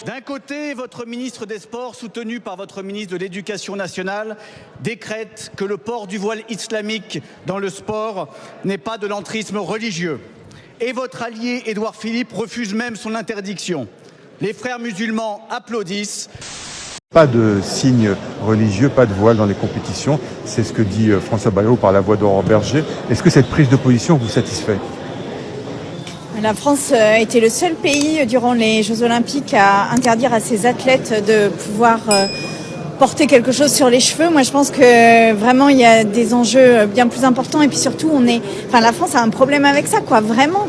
D'un côté, votre ministre des Sports, soutenu par votre ministre de l'Éducation nationale, décrète que le port du voile islamique dans le sport n'est pas de l'entrisme religieux. Et votre allié Édouard Philippe refuse même son interdiction. Les frères musulmans applaudissent. Pas de signes religieux, pas de voile dans les compétitions. C'est ce que dit François Bayrou par la voix d'Aurore Berger. Est-ce que cette prise de position vous satisfait ? La France était le seul pays durant les Jeux Olympiques à interdire à ses athlètes de pouvoir porter quelque chose sur les cheveux. Moi, je pense que vraiment, il y a des enjeux bien plus importants. Et puis surtout, la France a un problème avec ça, quoi. Vraiment,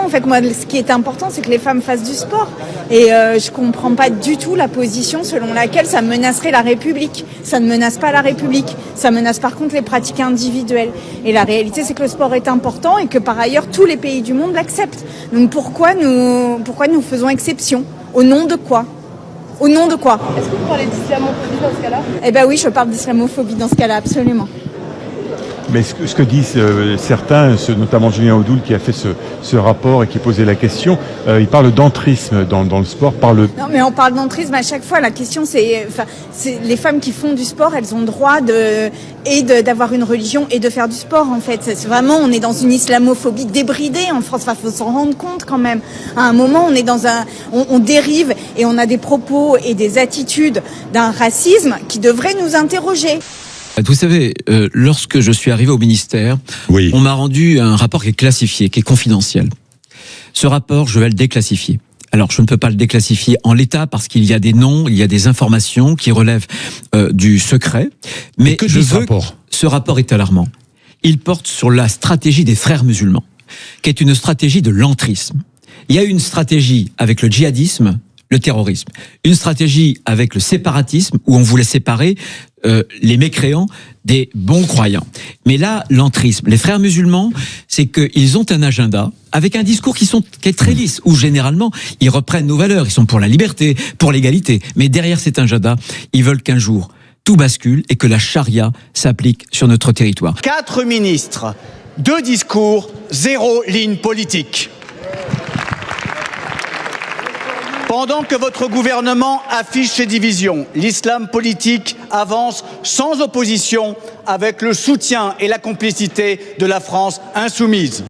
en fait, moi, ce qui est important, c'est que les femmes fassent du sport. Et je comprends pas du tout la position selon laquelle ça menacerait la République. Ça ne menace pas la République. Ça menace par contre les pratiques individuelles. Et la réalité, c'est que le sport est important et que par ailleurs, tous les pays du monde l'acceptent. Donc pourquoi nous faisons exception? Au nom de quoi? Au nom de quoi? Est-ce que vous parlez d'islamophobie dans ce cas-là? Eh ben oui, je parle d'islamophobie dans ce cas-là, absolument. Mais ce que disent certains, notamment Julien Audoul qui a fait ce rapport et qui posait la question, il parle d'entrisme dans le sport. Non, mais on parle d'entrisme à chaque fois. La question, c'est les femmes qui font du sport, elles ont le droit d'avoir une religion et de faire du sport, en fait. C'est vraiment, on est dans une islamophobie débridée en France. Enfin, faut s'en rendre compte quand même. À un moment, on est on dérive et on a des propos et des attitudes d'un racisme qui devraient nous interroger. Vous savez, lorsque je suis arrivé au ministère, on m'a rendu un rapport qui est classifié, qui est confidentiel. Ce rapport, je vais le déclassifier. Alors, je ne peux pas le déclassifier en l'état parce qu'il y a des noms, il y a des informations qui relèvent du secret. Mais que dit ce rapport ? Ce rapport est alarmant. Il porte sur la stratégie des frères musulmans, qui est une stratégie de l'entrisme. Il y a une stratégie avec le djihadisme, le terrorisme. Une stratégie avec le séparatisme, où on voulait séparer les mécréants des bons croyants. Mais là, l'entrisme, les frères musulmans, c'est qu'ils ont un agenda avec un discours qui est très lisse, où généralement, ils reprennent nos valeurs, ils sont pour la liberté, pour l'égalité. Mais derrière cet agenda, ils veulent qu'un jour, tout bascule et que la charia s'applique sur notre territoire. 4 ministres, 2 discours, 0 ligne politique. Pendant que votre gouvernement affiche ses divisions, l'islam politique avance sans opposition avec le soutien et la complicité de la France insoumise.